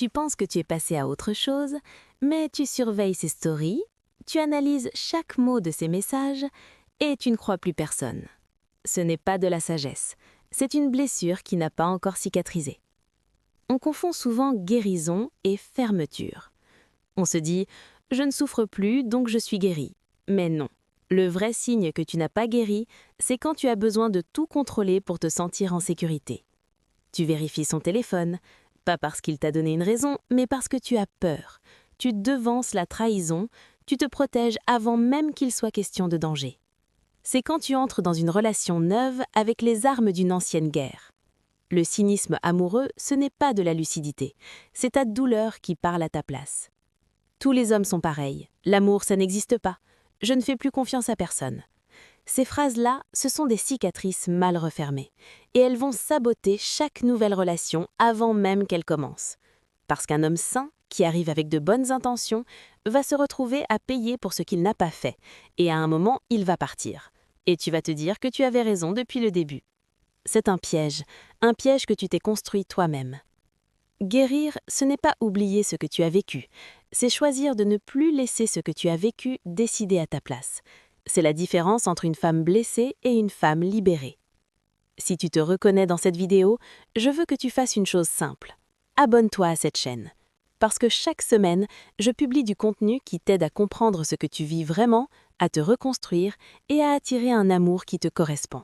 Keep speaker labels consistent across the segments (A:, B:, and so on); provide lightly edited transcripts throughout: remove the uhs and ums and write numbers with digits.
A: Tu penses que tu es passé à autre chose, mais tu surveilles ses stories, tu analyses chaque mot de ses messages et tu ne crois plus personne. Ce n'est pas de la sagesse, c'est une blessure qui n'a pas encore cicatrisé. On confond souvent guérison et fermeture. On se dit « je ne souffre plus, donc je suis guéri ». Mais non, le vrai signe que tu n'as pas guéri, c'est quand tu as besoin de tout contrôler pour te sentir en sécurité. Tu vérifies son téléphone, pas parce qu'il t'a donné une raison, mais parce que tu as peur. Tu devances la trahison, tu te protèges avant même qu'il soit question de danger. C'est quand tu entres dans une relation neuve avec les armes d'une ancienne guerre. Le cynisme amoureux, ce n'est pas de la lucidité, c'est ta douleur qui parle à ta place. Tous les hommes sont pareils, l'amour ça n'existe pas, je ne fais plus confiance à personne. Ces phrases-là, ce sont des cicatrices mal refermées, et elles vont saboter chaque nouvelle relation avant même qu'elle commence. Parce qu'un homme sain, qui arrive avec de bonnes intentions, va se retrouver à payer pour ce qu'il n'a pas fait, et à un moment, il va partir. Et tu vas te dire que tu avais raison depuis le début. C'est un piège que tu t'es construit toi-même. Guérir, ce n'est pas oublier ce que tu as vécu, c'est choisir de ne plus laisser ce que tu as vécu décider à ta place. C'est la différence entre une femme blessée et une femme libérée. Si tu te reconnais dans cette vidéo, je veux que tu fasses une chose simple. Abonne-toi à cette chaîne. Parce que chaque semaine, je publie du contenu qui t'aide à comprendre ce que tu vis vraiment, à te reconstruire et à attirer un amour qui te correspond.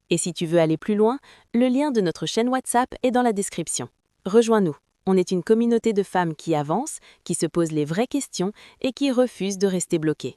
A: Et si tu veux aller plus loin, le lien de notre chaîne WhatsApp est dans la description. Rejoins-nous. On est une communauté de femmes qui avancent, qui se posent les vraies questions et qui refusent de rester bloquées.